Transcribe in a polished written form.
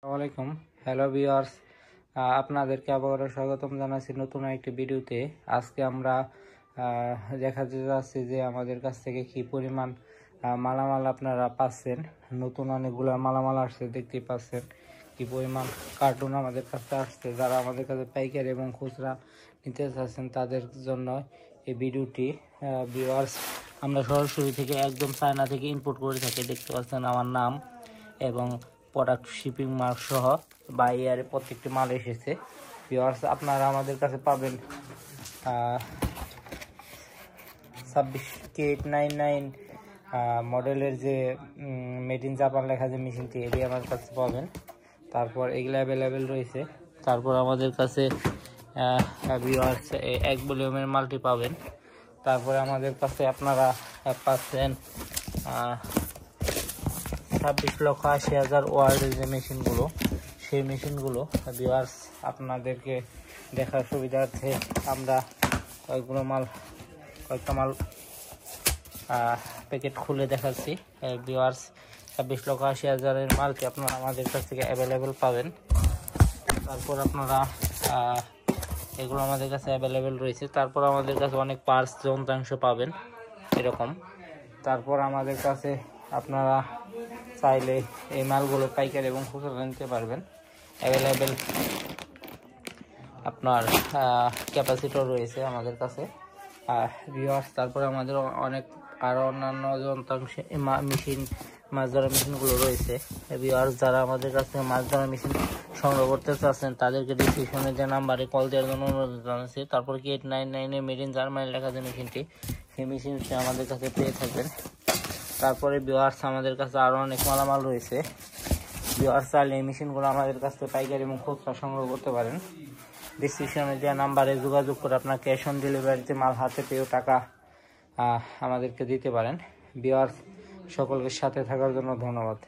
আসসালামাইকুম। Hello viewers, আপনাদেরকে আবার স্বাগতম জানাচ্ছি নতুন একটি ভিডিওতে। আজকে আমরা দেখাতে যাচ্ছি যে আমাদের কাছ থেকে কি পরিমাণ মালামাল আপনারা পাচ্ছেন। নতুন অনেকগুলো মালামাল আসছে, দেখতেই পাচ্ছেন কি পরিমাণ কার্টুন আমাদের কাছে আসছে। যারা আমাদের কাছে পাইকারি এবং খুচরা নিতে চাচ্ছেন তাদের জন্য এই ভিডিওটি। ভিউয়ার্স, আমরা সরাসরি থেকে একদম চায়না থেকে ইম্পোর্ট করে থাকি। দেখতে পাচ্ছেন আমার নাম এবং প্রোডাক্ট শিপিং মার্ক সহ বা এয়ারে প্রত্যেকটি মাল এসেছে। ভিউয়ার্স, আপনারা আমাদের কাছে পাবেন 26K899 মডেলের যে মেড ইন জাপান লেখা যে মেশিনটি, এটি আমার কাছে পাবেন। তারপর এগুলো অ্যাভেলেবেল রয়েছে। তারপর আমাদের কাছে ভিউয়ার্স এক ভলিউমের মালটি পাবেন। তারপরে আমাদের কাছে আপনারা পাচ্ছেন 26,80,000 ওয়ার্ডের যে মেশিনগুলো, সেই মেশিনগুলো। ভিউয়ার্স, আপনাদেরকে দেখার সুবিধার্থে আমরা কয়েকটা মাল প্যাকেট খুলে দেখাচ্ছি। ভিউয়ার্স, 26,80,000 মালটি আপনারা আমাদের কাছ থেকে অ্যাভেলেবেল পাবেন। তারপর আপনারা এগুলো আমাদের কাছে অ্যাভেলেবেল রয়েছে। তারপর আমাদের কাছে অনেক পার্টস যন্ত্রাংশ পাবেন এরকম। তারপর আমাদের কাছে আপনারা চাইলে এই মালগুলো পাইকারি এবং খুচরা নিতে পারবেন। অ্যাভেলেবেল আপনার ক্যাপাসিটিও রয়েছে আমাদের কাছে। ভিউয়ার্স, তারপরে আমাদের আরও অন্যান্য যন্ত্রাংশ মাছ ধরা মেশিনগুলো রয়েছে। ভিউয়ার্স, যারা আমাদের কাছ থেকে মাছ ধরা মেশিন সংগ্রহ করতে চাচ্ছেন তাদেরকে ডিসক্রিপশনে যে নাম্বারে কল দেওয়ার জন্য অনুরোধ জানাচ্ছি। তারপর কি 899 মেড ইন জার্মানি লেখা যে মেশিনটি, সেই মেশিনটি আমাদের কাছে পেয়ে থাকবেন। তারপরে ভিউয়ার্স, আমাদের কাছে আরও অনেক মালামাল রয়েছে। ভিউয়ার্স, চাইলে এই মেশিনগুলো আমাদের কাছ থেকে পাইকারি এবং খুচরা সংগ্রহ করতে পারেন। ডিসক্রিপশনে যে নাম্বারে যোগাযোগ করে আপনার ক্যাশ অন ডেলিভারিতে মাল হাতে পেয়েও টাকা আমাদেরকে দিতে পারেন। ভিউয়ার্স, সকলকে সাথে থাকার জন্য ধন্যবাদ।